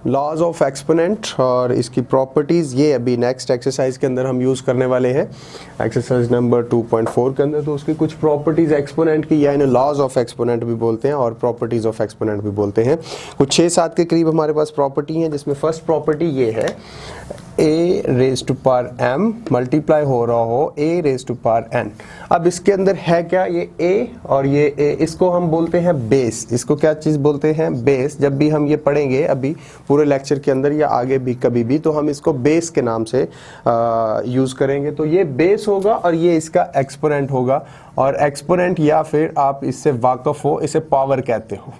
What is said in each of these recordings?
Laws of exponent और इसकी properties, ये अभी नेक्स्ट एक्सरसाइज के अंदर हम यूज़ करने वाले हैं, एक्सरसाइज नंबर 2.4 के अंदर। तो उसकी कुछ प्रॉपर्टीज़ एक्सपोनेंट की, या इन्हें लॉज ऑफ एक्सपोनेंट भी बोलते हैं और प्रॉपर्टीज़ ऑफ एक्सपोनेंट भी बोलते हैं। कुछ 6-7 के करीब हमारे पास प्रॉपर्टी हैं, जिसमें फर्स्ट प्रॉपर्टी ये है, a raise to power m multiply हो रहा हो a raise to power n। अब इसके अंदर है क्या, ये a और ये a, इसको हम बोलते हैं बेस। इसको क्या चीज़ बोलते हैं, बेस। जब भी हम ये पढ़ेंगे अभी पूरे लेक्चर के अंदर या आगे भी कभी भी, तो हम इसको बेस के नाम से यूज़ करेंगे। तो ये बेस होगा और ये इसका एक्सपोनेंट होगा। और एक्सपोनेंट, या फिर आप इससे वाकिफ हो, इसे पावर कहते हो,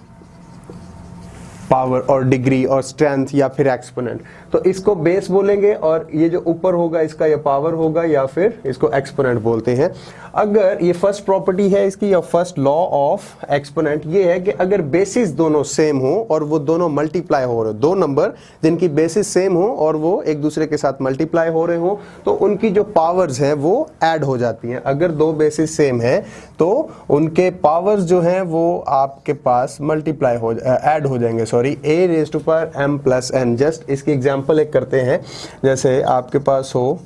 पावर और डिग्री और स्ट्रेंथ या फिर एक्सपोनेंट। तो इसको बेस बोलेंगे और ये जो ऊपर होगा इसका ये पावर होगा, या फिर इसको एक्सपोनेंट बोलते हैं। अगर ये फर्स्ट प्रॉपर्टी है इसकी, या फर्स्ट लॉ ऑफ एक्सपोनेंट ये है कि अगर बेसिस दोनों सेम हो और वो दोनों मल्टीप्लाई हो रहे हो, दो नंबर जिनकी बेसिस सेम हो और वो एक दूसरे के साथ मल्टीप्लाई हो रहे हो, तो उनकी जो पावर्स हैं वो ऐड हो जाती हैं। अगर दो बेसिस सेम है तो उनके पावर्स जो हैं वो आपके पास मल्टीप्लाई हो ऐड हो जाएंगे, sorry, a raise to power m plus n। Just इसकी एग्जांपल एक करते हैं, जैसे आपके पास हो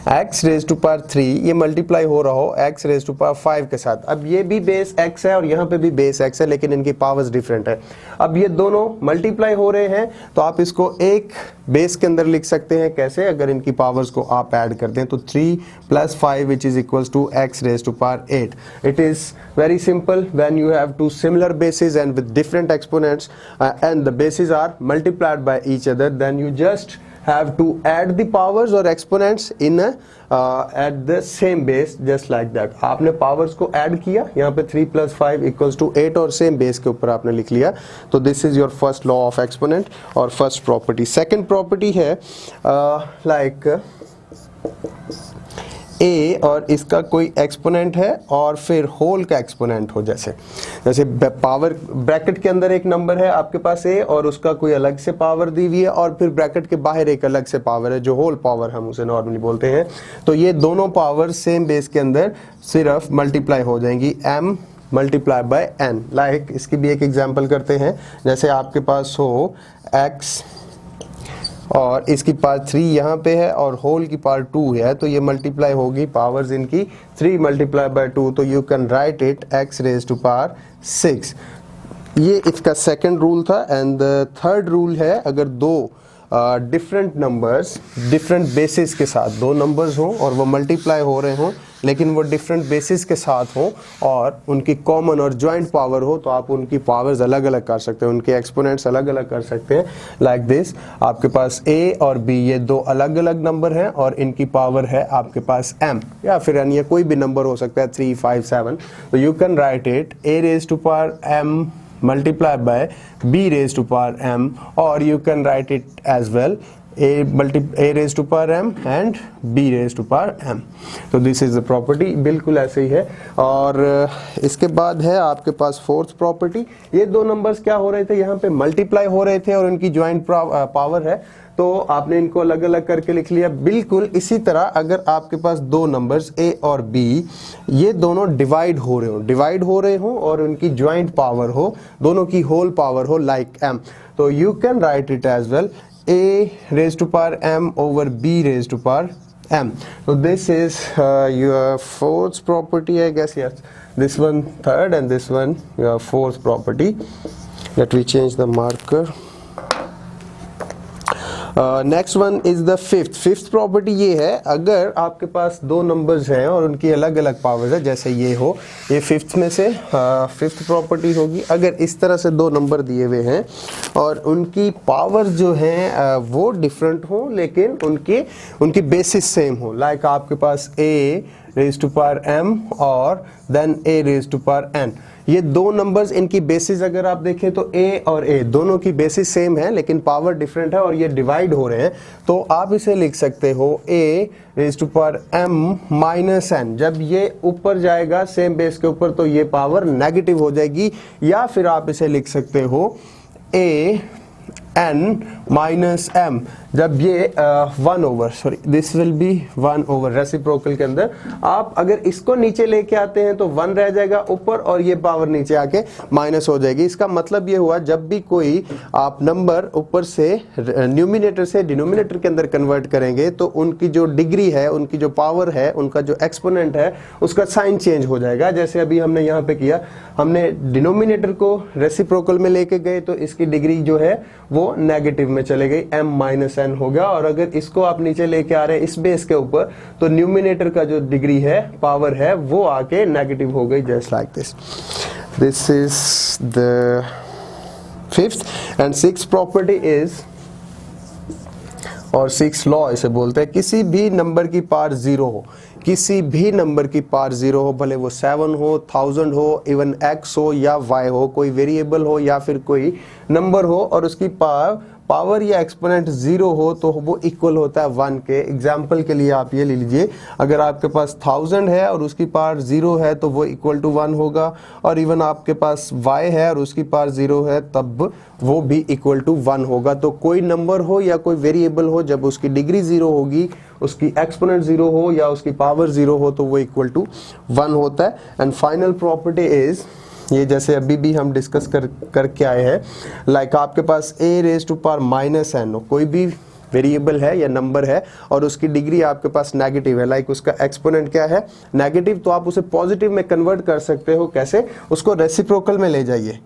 x रेज टू पावर 3, ये मल्टीप्लाई हो रहा हो x रेज टू पावर 5 के साथ। अब ये भी बेस x है और यहाँ पे भी बेस x है, लेकिन इनकी पावर्स डिफरेंट है। अब ये दोनों मल्टीप्लाई हो रहे हैं, तो आप इसको एक बेस के अंदर लिख सकते हैं। कैसे, अगर इनकी पावर्स को आप ऐड कर दें तो 3 + 5 which is equals to x raise to power 8। It is very simple when you have two similar bases and with different exponents and the bases are multiplied by each other, then you just have to add the powers or exponents in at the same base, just like that। आपने powers को add किया, यहाँ पे 3 + 5 = 8 और same base के ऊपर आपने लिख लिया। तो this is your first law of exponent और first property। second property है like a और इसका कोई एक्सपोनेंट है और फिर होल का एक्सपोनेंट हो, जैसे पावर ब्रैकेट के अंदर एक नंबर है आपके पास a और उसका कोई अलग से पावर दी हुई है, और फिर ब्रैकेट के बाहर एक अलग से पावर है जो होल पावर हम उसे नॉर्मली बोलते हैं। तो ये दोनों पावर सेम बेस के अंदर सिर्फ मल्टीप्लाई हो जाएंगी, m multiply bye n। Like इसकी भी एक एग्जांपल करते हैं, जैसे आपके पास हो x और इसकी पावर 3 यहाँ पे है और होल की पावर 2 है, तो ये मल्टीप्लाई होगी पावर्स इनकी 3 मल्टीप्लाई बाय 2। तो you can write it x raise to power 6। ये इसका सेकंड रूल था। एंड द थर्ड रूल है, अगर दो डिफरेंट नंबर्स डिफरेंट बेसिस के साथ, दो नंबर्स हों और वो मल्टीप्लाई हो रहे हों लेकिन वो डिफरेंट बेसिस के साथ हों और उनकी कॉमन और जॉइंट पावर हो, तो आप उनकी पावर्स अलग अलग कर सकते हैं, उनके एक्सपोनेंट्स अलग अलग कर सकते हैं। लाइक दिस, आपके पास a और b ये दो अलग अलग नंबर हैं और इनकी पावर है आपके पास m, या फिर अन्य कोई भी नंबर हो सकता है 3, 5, 7। तो you can write it a raise to power m multiplied by b raised to power m, or you can write it as well a raised to power m and b raised to power m। तो this is the property, बिल्कुल ऐसे ही है। और इसके बाद है आपके पास fourth property. ये दो नंबर्स क्या हो रहे थे, यहाँ पे मल्टीप्लाई हो रहे थे और उनकी ज्वाइंट पावर है, तो आपने इनको अलग अलग करके लिख लिया। बिल्कुल इसी तरह अगर आपके पास दो नंबर्स a और b ये दोनों डिवाइड हो रहे हो और उनकी ज्वाइंट पावर हो, दोनों की होल पावर हो, लाइक m, तो you can write it as well a raised to power m over b raised to power m। So this is your fourth property, I guess. Yes, this one third and this one your fourth property. Let me change the marker। Next one is the fifth property. ये है, अगर आपके पास दो numbers हैं और उनकी अलग अलग पावर्स है, जैसे ये हो, ये फिफ्थ में से फिफ्थ प्रॉपर्टी होगी। अगर इस तरह से दो नंबर दिए हुए हैं और उनकी पावर जो हैं वो डिफरेंट हो लेकिन उनकी बेसिस सेम हो, लाइक आपके पास a raise to power m और then a raise to power n। ये दो नंबर्स, इनकी बेसिस अगर आप देखें तो a और a दोनों की बेसिस सेम है लेकिन पावर डिफरेंट है और ये डिवाइड हो रहे हैं, तो आप इसे लिख सकते हो a raise to power m minus n। जब ये ऊपर जाएगा सेम बेस के ऊपर तो ये पावर नेगेटिव हो जाएगी, या फिर आप इसे लिख सकते हो a n माइनस m। जब ये 1 over, sorry this will be 1 over reciprocal के अंदर, आप अगर इसको नीचे लेके आते हैं तो 1 रह जाएगा ऊपर और ये पावर नीचे आके माइनस हो जाएगी। इसका मतलब ये हुआ जब भी कोई आप नंबर ऊपर से न्यूमिनेटर से डिनोमिनेटर के अंदर कन्वर्ट करेंगे तो उनकी जो डिग्री है, उनकी जो पावर है, उनका जो एक्सपोनेंट है, उसका साइन चेंज हो जाएगा। जैसे अभी हमने यहाँ पे किया, हमने डिनोमिनेटर को रेसिप्रोकल में लेके गए तो इसकी डिग्री जो है वो नेगेटिव में चले गई, m-n हो गया। और अगर इसको आप नीचे लेके आ रहे हैं इस बेस के ऊपर तो न्यूमिनेटर का जो डिग्री है, पावर है, वो आके नेगेटिव हो गई, just like this. This is the fifth and sixth property is, और सिक्स लॉ इसे बोलते हैं, किसी भी नंबर की पावर 0 हो, किसी भी नंबर की पावर 0 हो, भले वो 7 हो, 1000 हो, इवन x हो या y हो, कोई वेरिएबल हो या फिर कोई नंबर हो, और उसकी पावर या एक्सपोनेंट 0 हो तो वो इक्वल होता है 1 के। एग्जाम्पल के लिए आप ये ले लीजिए, अगर आपके पास 1000 है और उसकी पावर 0 है तो वो इक्वल टू 1 होगा, और इवन आपके पास y है और उसकी पावर 0 है तब वो भी इक्वल टू 1 होगा। तो कोई नंबर हो या कोई वेरिएबल हो, जब उसकी डिग्री 0 होगी, उसकी एक्सपोनेंट 0 हो या उसकी पावर 0 हो तो वो इक्वल टू 1 होता है। एंड फाइनल प्रॉपर्टी इज, ये जैसे अभी भी हम डिस्कस करके आए हैं, लाइक आपके पास a raise to power -n हो, कोई भी वेरिएबल है या नंबर है और उसकी डिग्री आपके पास नेगेटिव है, लाइक उसका एक्सपोनेंट क्या है, नेगेटिव, तो आप उसे पॉजिटिव में कन्वर्ट कर सकते हो। कैसे? उसको रेसिप्रोकल में ले जाइए,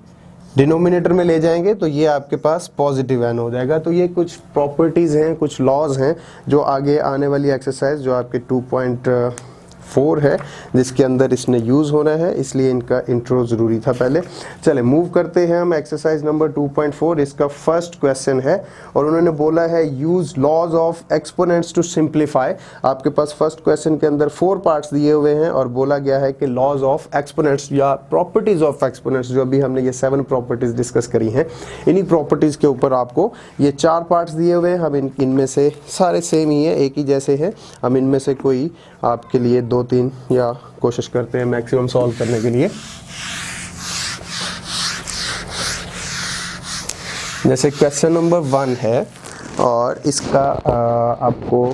डिनोमिनेटर में ले जाएंगे तो ये आपके पास पॉजिटिव n हो जाएगा। तो ये कुछ प्रॉपर्टीज हैं, कुछ लॉज हैं जो आगे आने वाली एक्सरसाइज जो आपके 2.4 है जिसके अंदर इसने यूज होना है, इसलिए इनका इंट्रो जरूरी था पहले। चले मूव करते हैं हम एक्सरसाइज नंबर 2.4। इसका फर्स्ट क्वेश्चन है और उन्होंने बोला है use laws of exponents to simplify. आपके पास फर्स्ट क्वेश्चन के अंदर 4 पार्ट्स दिए हुए हैं और बोला गया है कि लॉज ऑफ एक्सपोनेंट्स या प्रॉपर्टीज ऑफ एक्सपोनेंट्स, जो अभी हमने ये 7 प्रॉपर्टीज डिस्कस करी हैं, इन्हीं प्रॉपर्टीज के ऊपर आपको ये 4 पार्ट्स दिए हुए हैं। हम इनमें से सारे सेम ही है, एक ही जैसे हैं, हम इनमें से कोई आपके लिए 2-3 या कोशिश करते हैं मैक्सिमम सॉल्व करने के लिए। जैसे क्वेश्चन नंबर 1 है और इसका आपको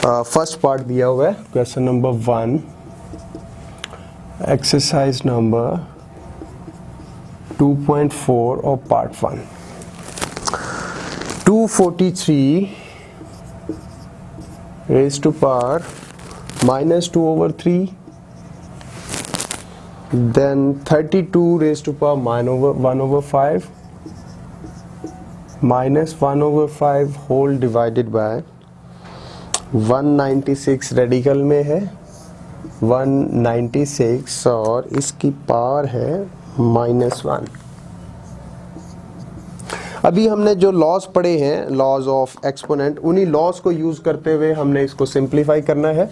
फर्स्ट पार्ट दिया हुआ है, क्वेश्चन नंबर 1, एक्सरसाइज नंबर 2.4 और part 1। 243 raised to power -2/3, then 32 raised to power 1/5 -1/5 whole divided by 196 radical में है 196 और इसकी पावर है -1। अभी हमने जो लॉज पढ़े हैं, लॉज ऑफ एक्सपोनेंट, उन्हीं लॉज को यूज करते हुए हमने इसको सिंप्लीफाई करना है।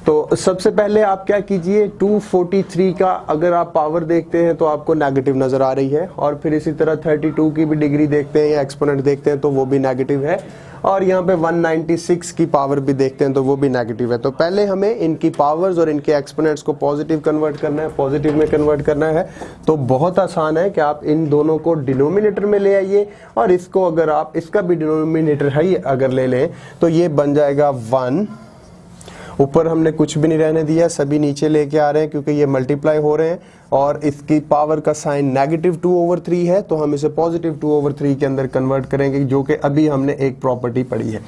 तो सबसे पहले आप क्या कीजिए, 243 का अगर आप पावर देखते हैं तो आपको नेगेटिव नजर आ रही है, और फिर इसी तरह 32 की भी डिग्री देखते हैं या एक्सपोनेंट देखते हैं तो वो भी नेगेटिव है, और यहाँ पे 196 की पावर भी देखते हैं तो वो भी नेगेटिव है। तो पहले हमें इनकी पावर्स और इनके एक्सपोनेंट्स को पॉजिटिव कन्वर्ट करना है, पॉजिटिव में कन्वर्ट करना है। तो बहुत आसान है कि आप इन दोनों को डिनोमिनेटर में ले आइए, और इसको अगर आप इसका भी डिनोमिनेटर है अगर ले लें तो ये बन जाएगा 1। ऊपर हमने कुछ भी नहीं रहने दिया, सभी नीचे लेके आ रहे हैं क्योंकि ये मल्टीप्लाई हो रहे हैं, और इसकी पावर का साइन नेगेटिव 2/3 है तो हम इसे पॉजिटिव 2/3 के अंदर कन्वर्ट करेंगे, जो कि अभी हमने एक प्रॉपर्टी पढ़ी है।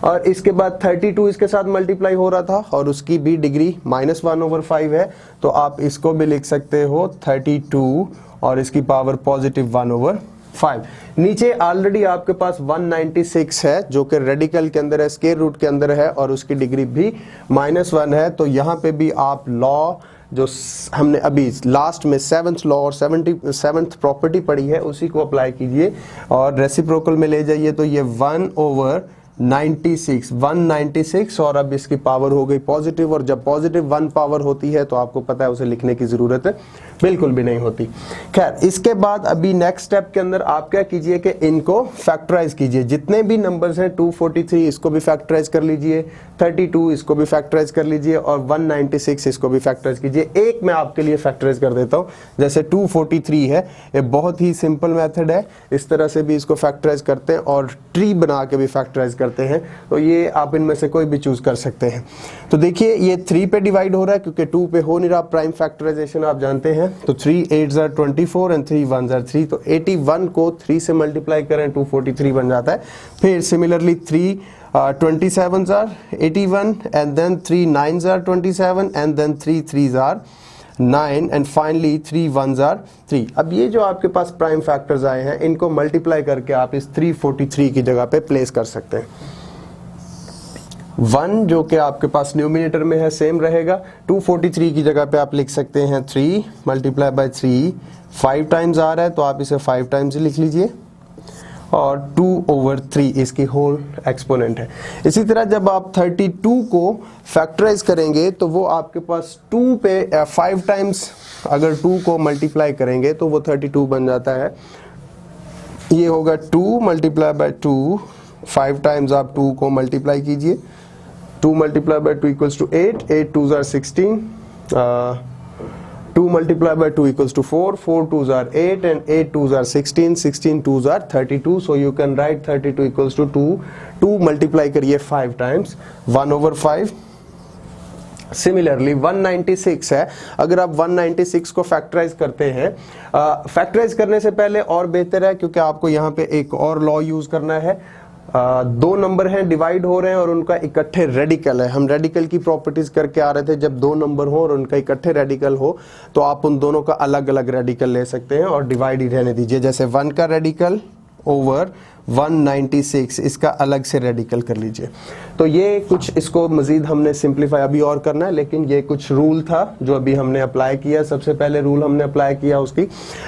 और इसके बाद 32 इसके साथ मल्टीप्लाई हो रहा था और उसकी भी डिग्री -1/5 है, तो आप इसको भी लिख सकते हो 32 और इसकी पावर पॉजिटिव 1/5। नीचे ऑलरेडी आपके पास 196 है जो कि रेडिकल के अंदर है, स्क्वायर रूट के अंदर है, और उसकी डिग्री भी -1 है। तो यहाँ पे भी आप लॉ जो हमने अभी लास्ट में 7th लॉ और 7th प्रॉपर्टी पढ़ी है उसी को अप्लाई कीजिए और रेसिप्रोकल में ले जाइए। तो ये 1/, 196 और अब इसकी पावर हो गई पॉजिटिव, और जब पॉजिटिव 1 पावर होती है तो आपको पता है उसे लिखने की जरूरत बिल्कुल भी नहीं होती। खैर, इसके बाद अभी नेक्स्ट स्टेप के अंदर आप क्या कीजिए कि इनको फैक्टराइज कीजिए। जितने भी नंबर्स हैं 243 इसको भी फैक्टराइज कर लीजिए, 32 इसको भी फैक्टराइज कर लीजिए और 196 इसको भी फैक्टराइज कीजिए। एक मैं आपके लिए फैक्टराइज कर देता हूं, जैसे 243 है, ये बहुत ही सिंपल मेथड है, इस तरह से भी इसको फैक्टराइज करते हैं और ट्री बना के भी फैक्टराइज करते हैं, तो ये आप इनमें से कोई भी चूज कर सकते हैं। तो देखिए ये 3 पे डिवाइड हो रहा है क्योंकि 2 पे हो नहीं रहा, प्राइम फैक्टराइजेशन आप जानते हैं। तो 3 8s are 24 and 3 1s are 3, तो 81 को 3 से मल्टीप्लाई करें 243 बन जाता है। फिर similarly 3 27s are 81 and then 3 9s are 27 and then 3 3s are 9 and finally 3 1s are 3। अब ये जो आपके पास प्राइम फैक्टर्स आए हैं इनको मल्टीप्लाई करके आप इस 343 की जगह पे प्लेस कर सकते हैं। 1 जो कि आपके पास न्यूमिनेटर में है सेम रहेगा, 243 की जगह पे आप लिख सकते हैं 3 मल्टीप्लाई बाय 3, 5 टाइम्स आ रहा है तो आप इसे 5 टाइम्स लिख लीजिए और 2/3 इसकी होल एक्सपोनेंट है। इसी तरह जब आप 32 को फैक्टराइज करेंगे तो वो आपके पास 2 पे 5 टाइम्स अगर 2 को मल्टीप्लाई करेंगे तो वो 32 बन जाता है। ये होगा 2 मल्टीप्लाई बाय 2, 5 टाइम्स आप 2 को मल्टीप्लाई कीजिए, 2 multiply by 2 equals to 8, 8 2s are 16, 2 multiplied by 2 equals to 4, 4 2s are 8 and 8 2s are 16, 16 2s are 32, so you can write 32 equals to 2, 2 multiply करिए 5 times, 1/5। सिमिलरली 196 है, अगर आप 196 को फैक्टराइज करते हैं, फैक्टराइज करने से पहले और बेहतर है क्योंकि आपको यहाँ पे एक और लॉ यूज करना है। 2 नंबर हैं डिवाइड हो रहे हैं और उनका इकट्ठे रेडिकल है। हम रेडिकल की प्रॉपर्टीज करके आ रहे थे, जब 2 नंबर हो और उनका इकट्ठे रेडिकल हो तो आप उन दोनों का अलग अलग रेडिकल ले सकते हैं और डिवाइड ही रहने दीजिए। जैसे 1 का रेडिकल ओवर 196 इसका अलग से रेडिकल कर लीजिए। तो ये कुछ इसको मजीद हमने सिंप्लीफाई अभी और करना है, लेकिन ये कुछ रूल था जो अभी हमने अप्लाई किया। सबसे पहले रूल हमने अप्लाई किया उसकी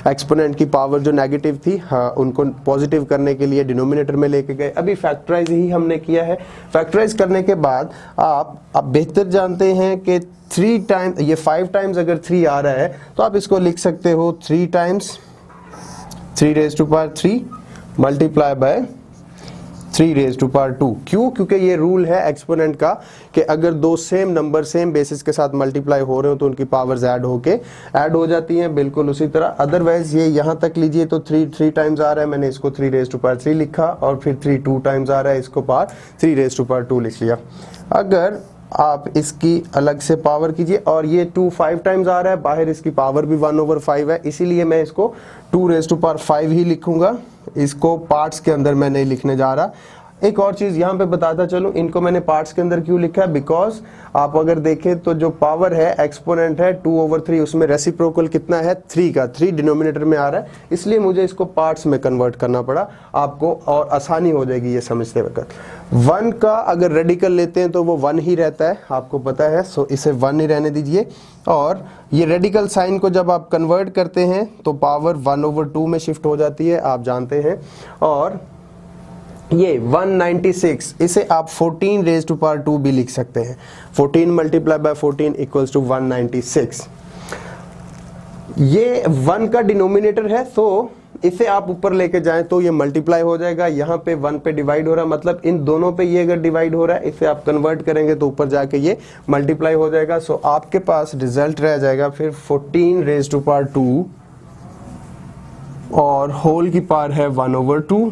एक्सपोनेंट की पावर जो नेगेटिव थी, हाँ, उनको पॉजिटिव करने के लिए डिनोमिनेटर में लेके गए। अभी फैक्टराइज ही हमने किया है। फैक्टराइज करने के बाद आप बेहतर जानते हैं कि 3 टाइम्स, ये 5 टाइम्स अगर 3 आ रहा है तो आप इसको लिख सकते हो 3 times 3 raised to power 3 multiply by 3 raised to power 2। क्यों? क्योंकि ये रूल है एक्सपोनेंट का कि अगर 2 सेम नंबर सेम बेसिस के साथ मल्टीप्लाई हो रहे हो तो उनकी पावर्स ऐड हो जाती हैं, बिल्कुल उसी तरह। अदरवाइज ये यहाँ तक लीजिए तो 3 टाइम्स आ रहा है, मैंने इसको 3 raised to power 3 लिखा और फिर 3 2 टाइम्स आ रहा है, इसको पावर 3 raised to power 2 लिख लिया। अगर आप इसकी अलग से पावर कीजिए और ये 2 5 टाइम्स आ रहा है, बाहर इसकी पावर भी 1/5 है, इसीलिए मैं इसको 2 raised to power 5 ही लिखूंगा, इसको पार्ट्स के अंदर मैं नहीं लिखने जा रहा। एक और चीज यहाँ पे बताता चलूं, इनको मैंने पार्ट्स के अंदर क्यों लिखा है, बिकॉज आप अगर देखें तो जो पावर है एक्सपोनेंट है 2/3, उसमें रेसिप्रोकल कितना है 3 का, 3 डिनोमिनेटर में आ रहा है, इसलिए मुझे इसको पार्ट्स में कन्वर्ट करना पड़ा आपको, और आसानी हो जाएगी ये समझते वक्त। 1 का अगर रेडिकल लेते हैं तो वो 1 ही रहता है, आपको पता है, सो इसे 1 ही रहने दीजिए। और ये रेडिकल साइन को जब आप कन्वर्ट करते हैं तो पावर 1/2 में शिफ्ट हो जाती है, आप जानते हैं। और ये 196 इसे आप 14 raised to power 2 भी लिख सकते हैं, 14 मल्टीप्लाई बाय 14 इक्वल्स टू 196। ये 1 का डिनोमिनेटर है, तो इसे आप ऊपर लेके जाएं तो ये मल्टीप्लाई हो जाएगा, यहाँ पे 1 पे डिवाइड हो रहा है, मतलब इन दोनों पे ये अगर डिवाइड हो रहा है, इसे आप कन्वर्ट करेंगे तो ऊपर जाके ये मल्टीप्लाई हो जाएगा। सो आपके पास रिजल्ट रह जाएगा फिर 14 raised to power 2 और होल की पावर है 1/2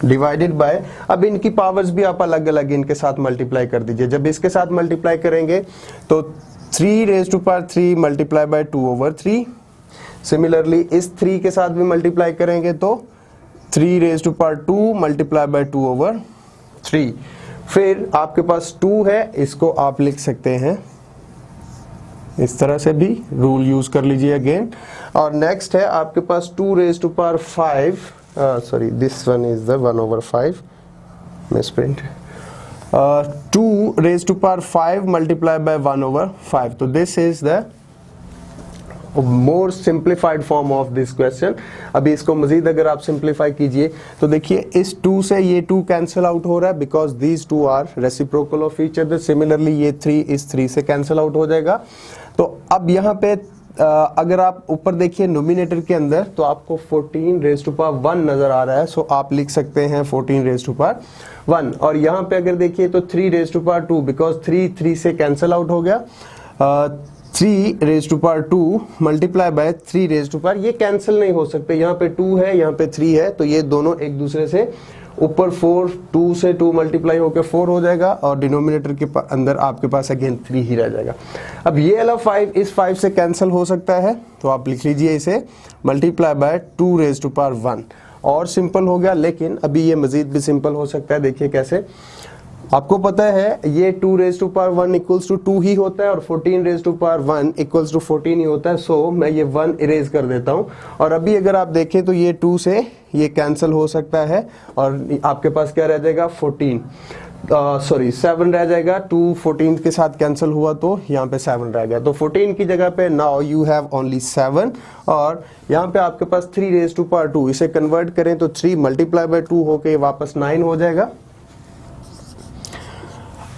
डिवाइडेड बाय, अब इनकी पावर्स भी आप अलग अलग इनके साथ मल्टीप्लाई कर दीजिए। जब इसके साथ मल्टीप्लाई करेंगे तो 3 raised to power 3 multiply bye 2/3। Similarly इस 3 के साथ भी मल्टीप्लाई करेंगे तो 3 raised to power 2 multiply bye 2/3। फिर आपके पास 2 है, इसको आप लिख सकते हैं इस तरह से भी, रूल यूज कर लीजिए अगेन। और नेक्स्ट है आपके पास 2 raised to power 5, sorry, this one is the 1/5 misprint, 2 raised to power 5 multiplied by 1/5, so this is the more simplified form of this question. अभी इसको मजीद अगर आप सिंप्लीफाई कीजिए तो देखिए इस 2 से ये 2 कैंसिल आउट हो रहा है because these 2 are reciprocal of each other. Similarly ये 3 इस 3 से कैंसिल आउट हो जाएगा। तो अब यहाँ पे अगर आप ऊपर देखिए नोमिनेटर के अंदर तो आपको 14 रेज़ टू पावर 1 नजर आ रहा है। सो आप लिख सकते हैं 14 रेज़ टू पावर 1। और यहाँ पे अगर देखिए तो 3 रेज़ टू पावर 2 बिकॉज 3 से कैंसिल आउट हो गया। 3 raise to power 2 multiply by 3 raise to power, ये कैंसिल नहीं हो सकते। यहाँ पे 2 है, यहाँ पे 3 है, तो ये दोनों एक दूसरे से ऊपर 4, 2 से 2 मल्टीप्लाई होकर 4 हो जाएगा और डिनोमिनेटर के अंदर आपके पास अगेन 3 ही रह जाएगा। अब ये वाला 5 इस 5 से कैंसिल हो सकता है, तो आप लिख लीजिए इसे multiply by 2 raise to power 1 और सिंपल हो गया। लेकिन अभी ये मजीद भी सिंपल हो सकता है। देखिए कैसे, आपको पता है ये 2 raise to power 1 equals to 2 ही होता है और 14 raise to power 1 equals to 14 ही होता है। सो मैं ये 1 इरेज कर देता हूँ और अभी अगर आप देखें तो ये 2 से ये कैंसिल हो सकता है और आपके पास क्या रह जाएगा 7 रह जाएगा। 2 14 के साथ कैंसिल हुआ तो यहाँ पे 7 रह गया, तो 14 की जगह पे नाउ यू हैव ओनली 7 और यहाँ पे आपके पास 3 रेज़ टू पावर 2। इसे कन्वर्ट करें तो 3 मल्टीप्लाई बाय 2 होके वापस 9 हो जाएगा।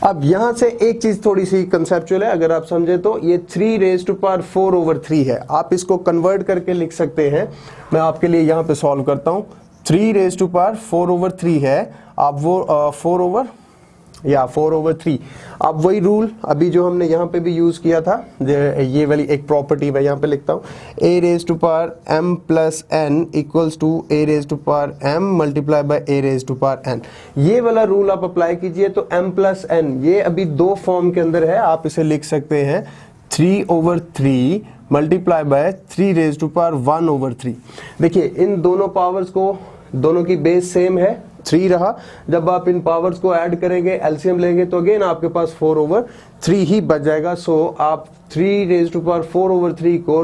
अब यहां से एक चीज थोड़ी सी कंसेप्चुअल है, अगर आप समझे तो ये 3 रेज़ टू पावर 4/3 है। आप इसको कन्वर्ट करके लिख सकते हैं। मैं आपके लिए यहां पे सॉल्व करता हूं। 3 रेज़ टू पावर 4/3 है, आप वो 4/3। अब वही रूल अभी जो हमने यहाँ पे भी यूज किया था, ये वाली एक प्रॉपर्टी मैं यहाँ पे लिखता हूँ, a raise to power m plus n equals to a raise to power m multiply by a raise to power n। ये वाला रूल आप अप्लाई कीजिए तो m प्लस n ये अभी 2 फॉर्म के अंदर है। आप इसे लिख सकते हैं 3/3 multiply by 3 raise to power 1/3। देखिए इन दोनों पावर्स को, दोनों की बेस सेम है, 3 रहा। जब आप इन पावर्स को ऐड करेंगे, एलसीएम लेंगे तो अगेन आपके पास 4/3 ही बच जाएगा। सो आप 3 रेज़ टू पावर 4/3 को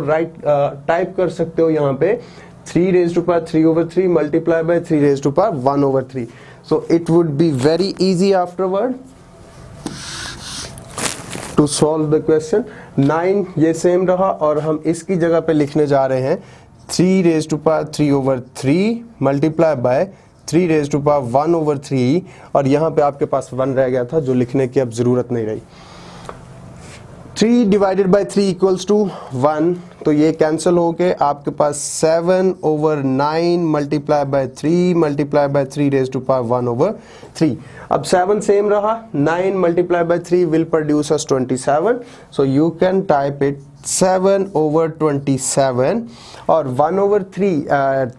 टाइप कर सकते हो यहाँ पे 3 raise to power 3/3 multiply by 3 raise to power 1/3। So it would be very easy afterward to solve the question. 9 ये सेम रहा और हम इसकी जगह पे लिखने जा रहे हैं 3 raise to power 3/3 multiply by 3 raise to power 1/3 और यहाँ पे आपके पास 1 रह गया था जो लिखने की अब जरूरत नहीं रही। 3 डिवाइडेड बाय 3 इक्वल्स टू 1, तो ये कैंसिल होके आपके पास 7/9 multiply by 3 multiply by 3 raise to power 1/3। अब 7 सेम रहा, 9 multiply by 3 will produce us 27। So you can type it 7/27 और 1/3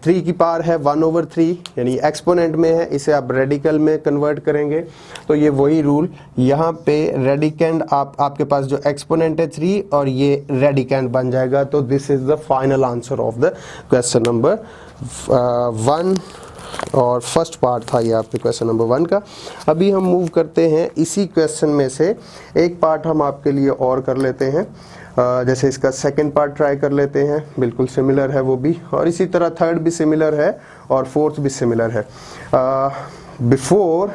3 की पावर है 1/3 यानी एक्सपोनेंट में है, इसे आप रेडिकल में कन्वर्ट करेंगे तो ये वही रूल यहाँ पे रेडिकेंड आपके पास जो एक्सपोनेंट है 3 और ये रेडिकेंड बन जाएगा। तो this is the final answer of the question number 1 और फर्स्ट पार्ट था ये आपके क्वेश्चन नंबर 1 का। अभी हम मूव करते हैं, इसी क्वेश्चन में से एक पार्ट हम आपके लिए और कर लेते हैं। जैसे इसका सेकंड पार्ट ट्राई कर लेते हैं, बिल्कुल सिमिलर है वो भी, और इसी तरह थर्ड भी सिमिलर है और फोर्थ भी सिमिलर है। बिफोर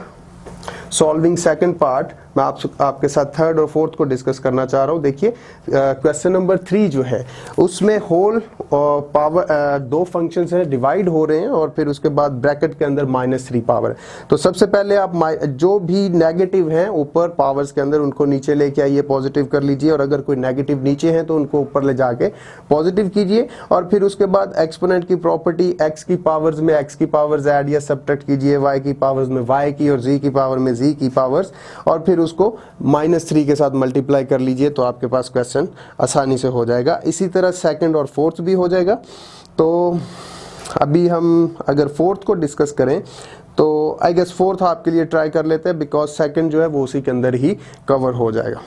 सॉल्विंग सेकंड पार्ट मैं आपके साथ थर्ड और फोर्थ को डिस्कस करना चाह रहा हूँ। देखिए क्वेश्चन नंबर 3 जो है उसमें होल पावर 2 फंक्शंस हैं, डिवाइड हो रहे हैं और फिर उसके बाद ब्रैकेट के अंदर -3 पावर है। तो सबसे पहले आप जो भी नेगेटिव हैं ऊपर पावर्स के अंदर उनको नीचे लेके आइए, पॉजिटिव कर लीजिए, और अगर कोई नेगेटिव नीचे हैं तो उनको ऊपर ले जाके पॉजिटिव कीजिए। और फिर उसके बाद एक्सपोनेंट की प्रॉपर्टी, x की पावर्स में x की पावर्स ऐड या सब्ट्रैक्ट कीजिए, y की पावर्स में y की और z की पावर में z की पावर्स, और फिर उसको -3 के साथ मल्टीप्लाई कर लीजिए तो आपके पास क्वेश्चन आसानी से हो जाएगा। इसी तरह सेकंड और फोर्थ भी हो जाएगा। तो अभी हम अगर फोर्थ को डिस्कस करें तो आई गेस फोर्थ आपके लिए ट्राई कर लेते हैं, बिकॉज सेकंड जो है वो उसी के अंदर ही कवर हो जाएगा।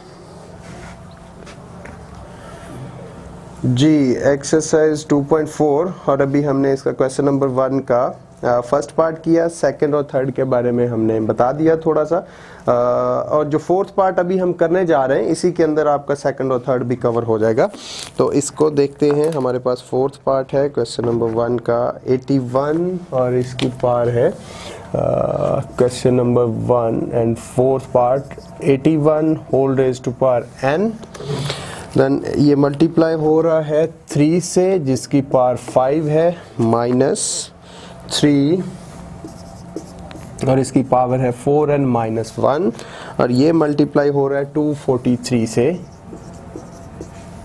जी एक्सरसाइज 2.4 और अभी हमने इसका क्वेश्चन नंबर 1 का फर्स्ट पार्ट किया, सेकंड और थर्ड के बारे में हमने बता दिया थोड़ा सा, और जो फोर्थ पार्ट अभी हम करने जा रहे हैं इसी के अंदर आपका सेकंड और थर्ड भी कवर हो जाएगा। तो इसको देखते हैं। हमारे पास फोर्थ पार्ट है क्वेश्चन नंबर 1 का 81 और इसकी पार है question number 1 and fourth part 81 whole raise to power n। Then ये मल्टीप्लाई हो रहा है 3 से जिसकी पावर 5 है -3 और इसकी पावर है 4n -1 और ये मल्टीप्लाई हो रहा है 243 से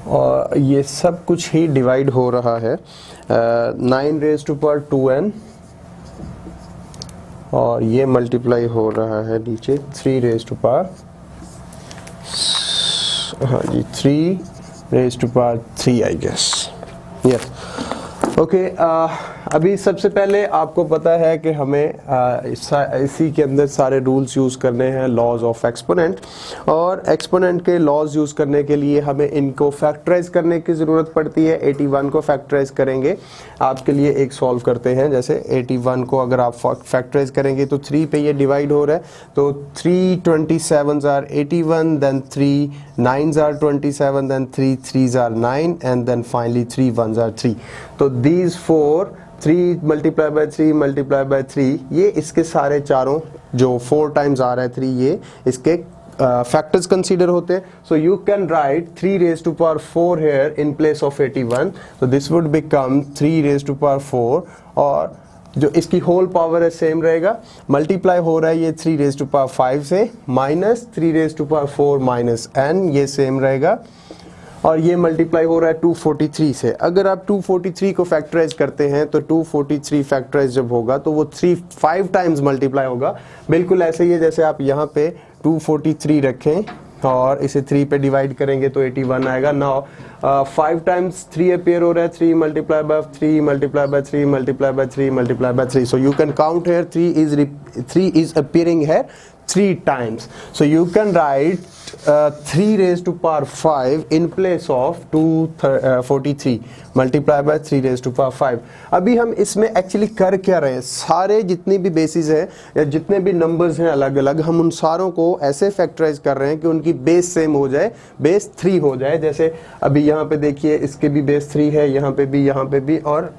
और ये सब कुछ ही डिवाइड हो रहा है 9 रेज़ टू पावर 2n और ये मल्टीप्लाई हो रहा है नीचे 3 रेज़ टू पावर, हाँ जी 3 raise to power 3 I guess, yes okay. अभी सबसे पहले आपको पता है कि हमें इसी के अंदर सारे रूल्स यूज़ करने हैं, लॉज ऑफ एक्सपोनेंट, और एक्सपोनेंट के लॉज यूज़ करने के लिए हमें इनको फैक्टराइज करने की ज़रूरत पड़ती है। 81 को फैक्टराइज करेंगे, आपके लिए एक सॉल्व करते हैं। जैसे 81 को अगर आप फैक्टराइज करेंगे तो 3 पे ये डिवाइड हो रहा है, तो 3 27s are 81, then 3 9s are 27, then 3 3s are 9 and then finally 3 1s are 3। तो these 3 multiplied by 3 multiplied by 3 ये इसके सारे चारों जो 4 टाइम्स आ रहा है 3 ये इसके फैक्टर्स कंसीडर होते हैं। So you can write 3 raise to power 4 here in place of 81, so this would become 3 raise to power 4 और जो इसकी होल पावर है सेम रहेगा। मल्टीप्लाई हो रहा है ये 3 रेज़ टू पावर 5 से minus 3 raise to power 4 minus n, ये सेम रहेगा और ये मल्टीप्लाई हो रहा है 243 से। अगर आप 243 को फैक्टराइज करते हैं तो 243 फैक्टराइज जब होगा तो वो 5 टाइम्स मल्टीप्लाई होगा। बिल्कुल ऐसे ही है जैसे आप यहाँ पे 243 रखें और इसे 3 पे डिवाइड करेंगे तो 81 आएगा। नाउ 5 टाइम्स 3 अपीयर हो रहा है, 3 multiply by 3 multiply by 3 multiply by 3 multiply by 3, so you can count here 3 is appearing here 3 times, so you can write 3 raised to power 5 in place of 243 multiplied by 3 raised to power 5। अभी हम इसमें actually कर क्या रहे हैं, सारे जितनी भी बेसिस हैं या जितने भी नंबर्स हैं अलग अलग, हम उन सारों को ऐसे फैक्टराइज कर रहे हैं कि उनकी बेस सेम हो जाए, बेस 3 हो जाए। जैसे अभी यहाँ पे देखिए इसके भी बेस 3 है, यहाँ पे भी और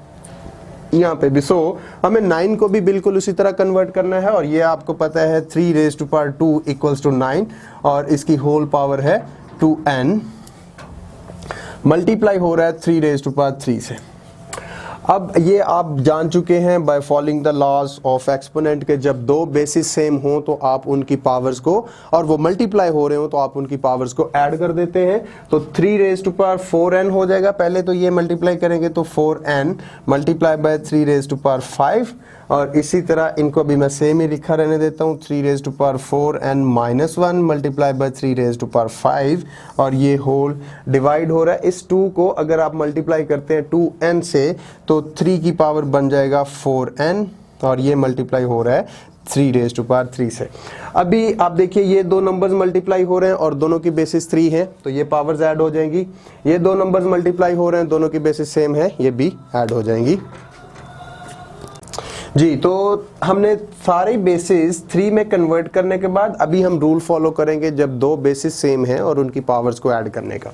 यहाँ पे भी। सो हमें 9 को भी बिल्कुल उसी तरह कन्वर्ट करना है और ये आपको पता है 3 raise to power 2 equals to 9 और इसकी होल पावर है 2n, मल्टीप्लाई हो रहा है 3 रेज़ टू पावर 3 से। अब ये आप जान चुके हैं by following the laws of exponent के जब दो बेसिस सेम हो तो आप उनकी पावर्स को, और वो मल्टीप्लाई हो रहे हो तो आप उनकी पावर्स को ऐड कर देते हैं। तो 3 रेज़ टू पावर 4n हो जाएगा, पहले तो ये मल्टीप्लाई करेंगे तो 4n multiply by 3 raise to power 5 और इसी तरह इनको भी मैं सेम ही लिखा रहने देता हूँ 3 raise to power 4n minus 1 multiply by 3 raise to power 5 और ये होल डिवाइड हो रहा है। इस 2 को अगर आप मल्टीप्लाई करते हैं 2n से तो 3 की पावर बन जाएगा 4n और ये मल्टीप्लाई हो रहा है 3 रेज़ टू पावर 3 से। अभी आप देखिए ये दो नंबर्स मल्टीप्लाई हो रहे हैं और दोनों की बेसिस 3 है तो ये पावर्स ऐड हो जाएंगी। ये दो नंबर्स मल्टीप्लाई हो रहे हैं, दोनों की बेसिस सेम है, ये भी ऐड हो जाएंगी जी। तो हमने सारे बेसिस 3 में कन्वर्ट करने के बाद अभी हम रूल फॉलो करेंगे जब दो बेसिस सेम हैं और उनकी पावर्स को ऐड करने का।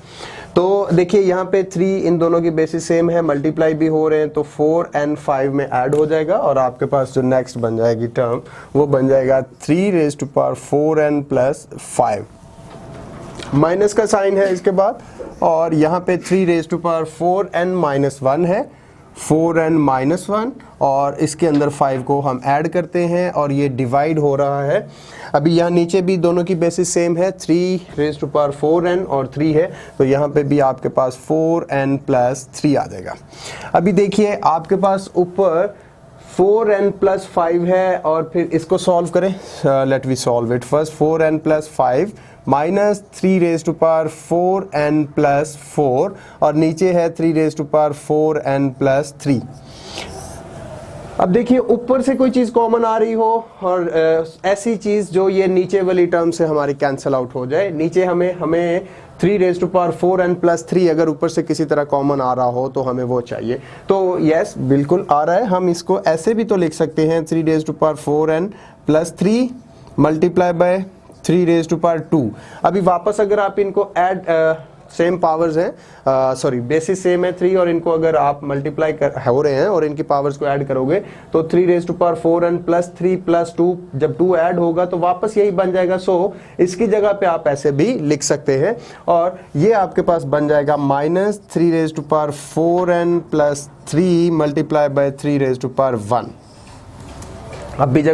तो देखिए यहाँ पे 3 इन दोनों की बेसिस सेम है, मल्टीप्लाई भी हो रहे हैं तो 4 and 5 में ऐड हो जाएगा और आपके पास जो नेक्स्ट बन जाएगी टर्म वो बन जाएगा 3 raise to power 4n plus 5, minus का साइन है इसके बाद और यहाँ पे 3 raise to power 4n minus 1 है, 4n माइनस 1 और इसके अंदर 5 को हम ऐड करते हैं और ये डिवाइड हो रहा है। अभी यहाँ नीचे भी दोनों की बेसिस सेम है, 3 रेज़ टू पावर 4n और 3 है तो यहाँ पे भी आपके पास 4n प्लस 3 आ जाएगा। अभी देखिए आपके पास ऊपर 4n प्लस 5 है और फिर इसको सॉल्व करें, let we solve it first. 4n plus 5 minus 3 raise to power 4n plus 4 और नीचे है 3 raise to power 4n plus 3। अब देखिए ऊपर से कोई चीज़ कॉमन आ रही हो और ऐसी चीज़ जो ये नीचे वाली टर्म से हमारी कैंसिल आउट हो जाए। नीचे हमें 3 raise to power 4n plus 3 अगर ऊपर से किसी तरह कॉमन आ रहा हो तो हमें वो चाहिए। तो यस बिल्कुल आ रहा है, हम इसको ऐसे भी तो लिख सकते हैं 3 raise to power 4n plus 3 multiply by 3 raise to power 2। अभी वापस अगर आप इनको ऐड सेम पावर्स हैं, सॉरी बेसिस सेम है 3 और इनको अगर आप मल्टीप्लाई हो रहे हैं और इनकी पावर्स को ऐड करोगे तो 3 raise to power 4n plus 3 plus 2, जब 2 ऐड होगा तो वापस यही बन जाएगा। सो इसकी जगह पे आप ऐसे भी लिख सकते हैं और ये आपके पास बन जाएगा minus 3 raise to power 4n plus 3 multiply by 3 raise to power 1। अब भी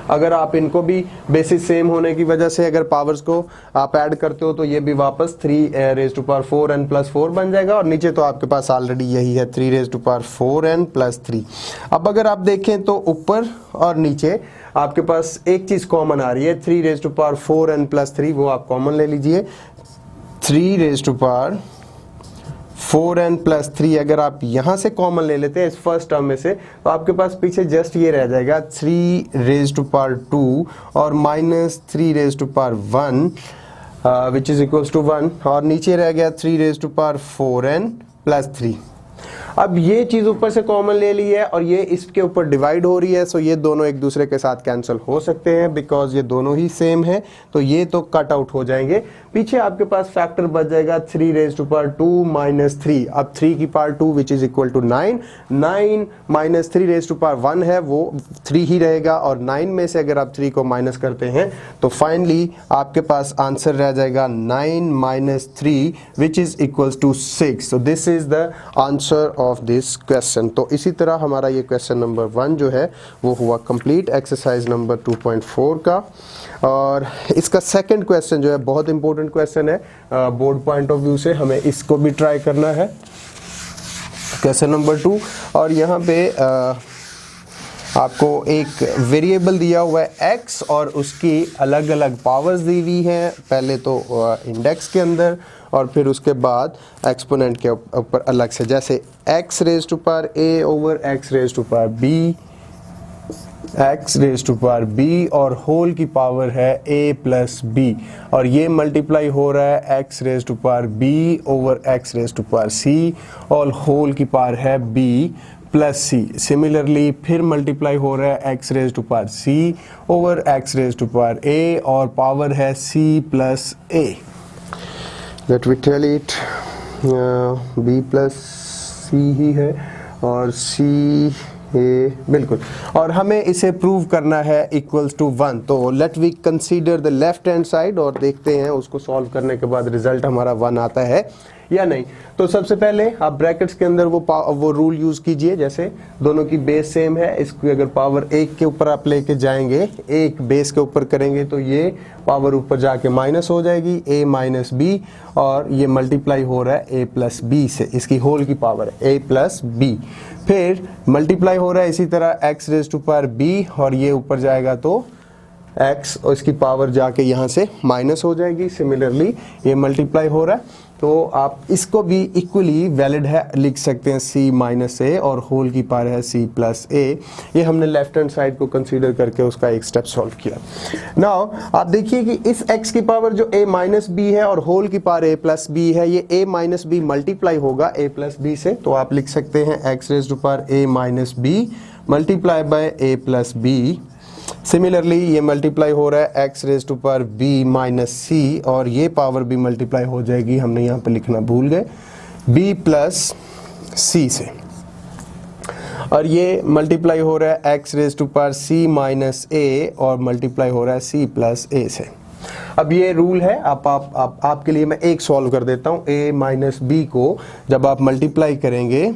अगर आप इनको भी बेसिस सेम होने की वजह से अगर पावर्स को आप ऐड करते हो तो ये भी वापस 3 raise to power 4n plus 4 बन जाएगा और नीचे तो आपके पास ऑलरेडी यही है 3 raise to power 4n plus 3। अब अगर आप देखें तो ऊपर और नीचे आपके पास एक चीज कॉमन आ रही है 3 raise to power 4n plus 3, वो आप कॉमन ले लीजिए। 3 raise to power 4n plus 3 अगर आप यहां से कॉमन ले लेते हैं इस फर्स्ट टर्म में से तो आपके पास पीछे जस्ट ये रह जाएगा 3 रेज टू पावर 2 और minus 3 raise to power 1 which is equals to 1 और नीचे रह गया 3 raise to power 4n plus 3। अब ये चीज ऊपर से कॉमन ले ली है और ये इसके ऊपर डिवाइड हो रही है, सो ये दोनों एक दूसरे के साथ कैंसिल हो सकते हैं बिकॉज ये दोनों ही सेम है, तो ये तो कट आउट हो जाएंगे। पीछे आपके पास फैक्टर बच जाएगा 3 रेज टू पावर 2 माइनस 3, अब 3 की power 2 which is equal to 9, 9 minus 3 raise to power 1 है वो 3 ही रहेगा और 9 में से अगर आप 3 को माइनस करते हैं तो फाइनली आपके पास आंसर रह जाएगा 9 minus 3 which is equals to 6। So this is the answer of this question. तो इसी तरह हमारा ये क्वेश्चन नंबर 1 जो है वो हुआ कंप्लीट एक्सरसाइज नंबर 2.4 का। और इसका सेकंड क्वेश्चन जो है बहुत इंपॉर्टेंट क्वेश्चन है बोर्ड पॉइंट ऑफ व्यू से, हमें इसको भी ट्राई करना है। क्वेश्चन नंबर 2 और यहाँ पे आपको एक वेरिएबल दिया हुआ है x और उसकी अलग अलग पावर्स दी हुई हैं, पहले तो इंडेक्स के अंदर और फिर उसके बाद एक्सपोनेंट के ऊपर अलग से, जैसे x raise to power a over x raise to power b, x raise to power b और होल की पावर है a प्लस b और ये मल्टीप्लाई हो रहा है x raise to power b over x raise to power c और whole की पावर है b प्लस c। सिमिलरली फिर मल्टीप्लाई हो रहा है x raise to power c over x raise to power a और पावर है c plus a। Let we tell it b plus c ही है और c a बिल्कुल, और हमें इसे प्रूव करना है इक्वल्स टू 1। तो let we consider the left hand side और देखते हैं उसको सॉल्व करने के बाद रिजल्ट हमारा 1 आता है या नहीं। तो सबसे पहले आप ब्रैकेट्स के अंदर वो रूल यूज कीजिए, जैसे दोनों की बेस सेम है, इसको अगर पावर 1 के ऊपर आप लेके जाएंगे, एक बेस के ऊपर करेंगे तो ये पावर ऊपर जाके माइनस हो जाएगी a माइनस b और ये मल्टीप्लाई हो रहा है a प्लस b से, इसकी होल की पावर है a प्लस b। फिर मल्टीप्लाई हो रहा है इसी तरह x raise to power b और ये ऊपर जाएगा तो x और इसकी पावर जाके यहाँ से माइनस हो जाएगी। सिमिलरली ये मल्टीप्लाई हो रहा है तो आप इसको भी इक्वली वैलिड है लिख सकते हैं c माइनस a और होल की पावर है c प्लस a। ये हमने लेफ्ट हैंड साइड को कंसीडर करके उसका एक स्टेप सॉल्व किया। नाउ आप देखिए कि इस x की पावर जो a माइनस b है और होल की पावर a प्लस b है, ये a माइनस b मल्टीप्लाई होगा a प्लस b से, तो आप लिख सकते हैं x raise to power a minus b multiply by a plus b। Similarly ये मल्टीप्लाई हो रहा है x raise to power b minus c और ये पावर भी मल्टीप्लाई हो जाएगी, हमने यहाँ पे लिखना भूल गए, b प्लस c से, और ये मल्टीप्लाई हो रहा है x raise to power c minus a और मल्टीप्लाई हो रहा है c प्लस a से। अब ये रूल है, आपके लिए मैं एक सॉल्व कर देता हूँ। a माइनस b को जब आप मल्टीप्लाई करेंगे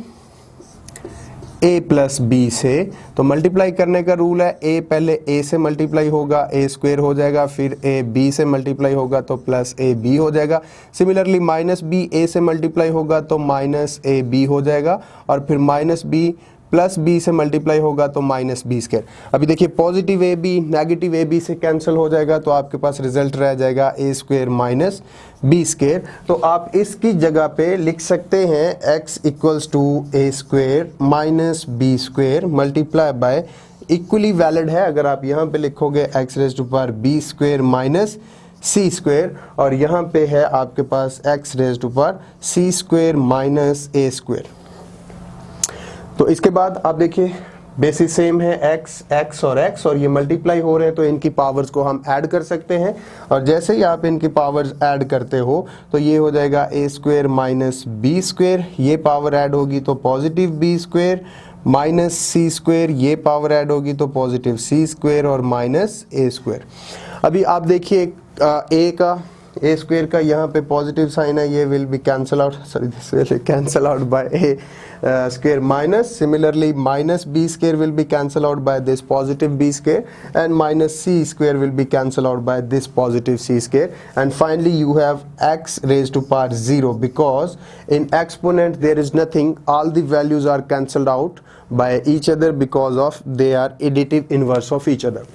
a प्लस b से, तो मल्टीप्लाई करने का रूल है a पहले a से मल्टीप्लाई होगा a स्क्वायर हो जाएगा, फिर a b से मल्टीप्लाई होगा तो प्लस a b हो जाएगा। सिमिलरली माइनस b a से मल्टीप्लाई होगा तो माइनस a b हो जाएगा और फिर माइनस b प्लस b से मल्टीप्लाई होगा तो माइनस b स्क्वायर। अभी देखिए positive a b negative a b से कैंसिल हो जाएगा तो आपके पास रिजल्ट रह जाएगा a square minus b square. तो आप इसकी जगह पे लिख सकते हैं x equals to a square minus b square multiply by, equally valid है अगर आप यहाँ पे लिखोगे x raise to power b square minus c square और यहाँ पे है आपके पास x raise to power c square minus a square. तो इसके बाद आप देखिए बेसिस सेम है, x और ये मल्टीप्लाई हो रहे हैं, तो इनकी पावर्स को हम ऐड कर सकते हैं। और जैसे ही आप इनकी पावर्स ऐड करते हो तो ये हो जाएगा a square minus B square, ये पावर ऐड होगी तो positive b square, minus C square, ये पावर ऐड होगी तो पॉजिटिव c स्क्वायर और माइनस a स्क्वायर। अभी आप देखिए a स्क्वायर का यहाँ पे पॉजिटिव साइन है, ये will be cancel out, sorry this will cancel out by a square minus. Similarly, minus b square will be cancelled out by this positive b square, and minus c square will be cancelled out by this positive c square. And finally, you have x raised to power 0, because in exponent there is nothing, all the values are cancelled out by each other because of they are additive inverse of each other.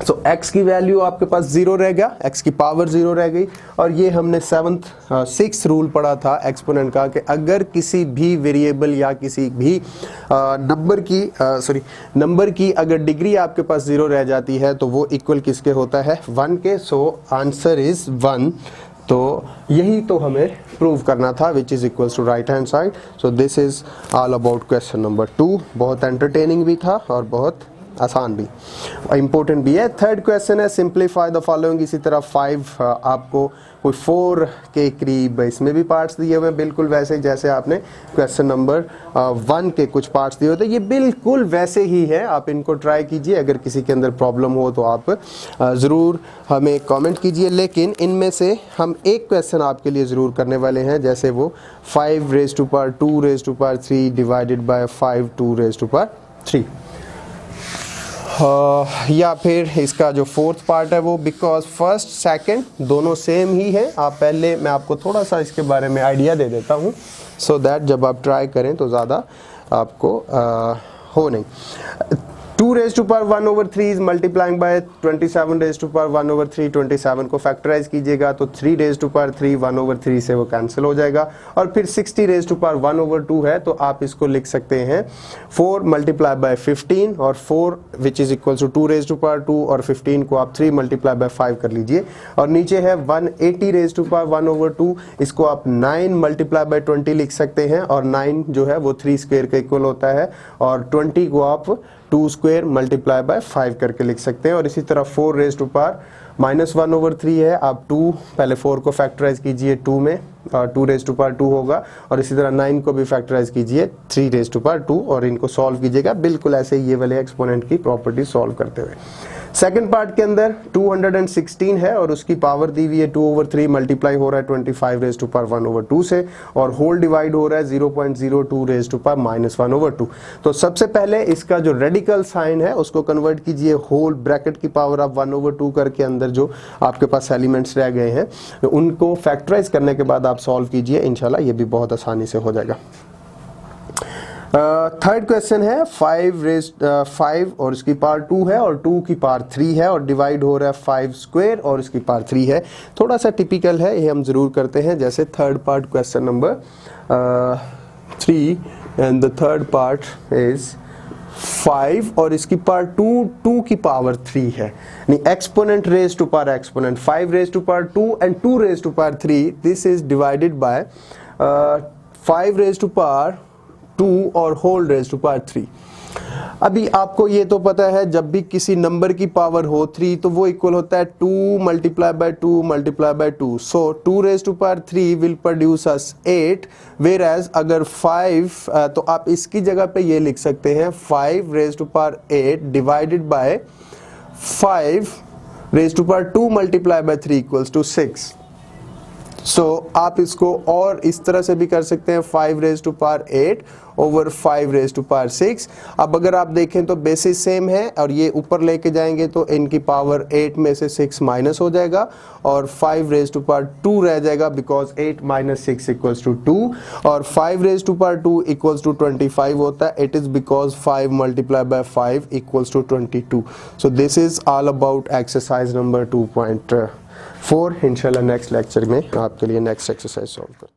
So x की value आपके पास 0 रह गया, x की power 0 रह गई। और ये हमने 6th रूल पढ़ा था एक्सपोनेंट का कि अगर किसी भी वेरिएबल या किसी भी नंबर की अगर डिग्री आपके पास 0 रह जाती है तो वो इक्वल किसके होता है, 1 के। So answer is 1। तो यही तो हमें प्रूव करना था, which is equals to right hand side. So this is all about question number 2। बहुत एंटरटेनिंग भी था और बहुत आसान भी, इंपॉर्टेंट भी है। थर्ड क्वेश्चन है सिंप्लीफाई द फॉलोइंग। इसी तरह 5 आपको कोई 4 के करीब इसमें भी पार्ट्स दिए हुए हैं, बिल्कुल वैसे जैसे आपने क्वेश्चन नंबर 1 के कुछ पार्ट्स दिए होते हैं, ये बिल्कुल वैसे ही है। आप इनको ट्राई कीजिए, अगर किसी के अंदर प्रॉब्लम हो तो आप ज़रूर हमें कमेंट कीजिए। लेकिन इनमें से हम एक क्वेश्चन आपके लिए ज़रूर करने वाले हैं, जैसे वो 5 raise to power 2 raise to power 3 divided by 5 2 raise to power 3। या फिर इसका जो 4th पार्ट है वो, बिकॉज फर्स्ट सेकंड दोनों सेम ही है। आप पहले मैं आपको थोड़ा सा इसके बारे में आइडिया दे देता हूँ, सो दैट जब आप ट्राई करें तो ज़्यादा आपको हो नहीं। 2 raise to power 1 over 3 is multiplying by 27 raise to power 1 over 3। 27 को फैक्टराइज कीजिएगा तो 3 रेज़ टू पावर 3 1 ओवर 3 से वो कैंसिल हो जाएगा। और फिर 60 रेज़ टू पावर 1 ओवर 2 है, तो आप इसको लिख सकते हैं 4 मल्टीप्लाई बाय 15 और 4 which is equal to 2 raise to power 2 और 15 को आप 3 मल्टीप्लाई बाय 5 कर लीजिए। और नीचे है 180 रेज़ टू पावर 1 ओवर 2, इसको आप 9 मल्टीप्लाई बाय 20 लिख सकते हैं। और 9 जो है वो 3 स्क्वायर का इक्वल होता है, और 20 को आप 2 स्क्वायर मल्टीप्लाई बाय 5 करके लिख सकते हैं। और इसी तरह 4 रेज़ टू पावर -1 ओवर 3 है, आप 2 पहले 4 को फैक्टराइज कीजिए 2 में, 2 रेज़ टू पावर 2 होगा। और इसी तरह 9 को भी फैक्टराइज कीजिए 3 रेज़ टू पावर 2, और इनको सॉल्व कीजिएगा बिल्कुल ऐसे ये वाले एक्सपोनेंट की प्रॉपर्टी सॉल्व करते हुए। सेकंड पार्ट के अंदर 216 है और उसकी पावर दी हुई है 2 ओवर 3 मल्टीप्लाई हो रहा है 25 रेज़ टू पावर 1 ओवर 2 से, और होल डिवाइड हो रहा है 0.02 रेज़ टू पावर -1 ओवर 2। तो सबसे पहले इसका जो रेडिकल साइन है उसको कन्वर्ट कीजिए होल ब्रैकेट की पावर आप 1 ओवर 2 करके, अंदर जो आपके पास एलिमेंट्स रह गए हैं तो उनको फैक्टराइज करने के बाद आप सॉल्व कीजिए, इंशाल्लाह ये भी बहुत आसानी से हो जाएगा। थर्ड क्वेश्चन है 5 और इसकी पावर 2 है और 2 की पावर 3 है और डिवाइड हो रहा है 5 स्क्वायर और इसकी पावर 3 है। थोड़ा सा टिपिकल है, ये हम जरूर करते हैं। जैसे third part question number 3 and the third part is 5 और इसकी पावर 2 की पावर 3 है, यानी exponent raise to power exponent 5 raise to power 2 and 2 raise to power 3, this is divided by 5 raise to power 2 और होल रेज टू पावर 3। अभी आपको ये तो पता है जब भी किसी नंबर की पावर हो 3 तो वो इक्वल होता है 2 multiply by 2 multiply by 2। So 2 raise to power 3 will produce us 8, whereas अगर 5 तो आप इसकी जगह पे ये लिख सकते हैं 5 raise to power 8 divided by 5 raise to power 2 multiply by 3 equals to 6। So आप इसको और इस तरह से भी कर सकते हैं 5 raise to power 8 over 5 raise to power 6। अब अगर आप देखें तो बेसिस सेम है और ये ऊपर लेके जाएंगे तो इनकी पावर 8 में से 6 माइनस हो जाएगा और 5 रेज टू पावर 2 रह जाएगा, बिकॉज 8 माइनस 6 इक्वल्स टू 2 और 5 raise to power 2 equals to 25 होता है। It is because 5 multiply by 5 equals to 22। So this is all about exercise number 2.4। इंशाल्लाह नेक्स्ट लेक्चर में आपके लिए नेक्स्ट एक्सरसाइज सॉल्व करें।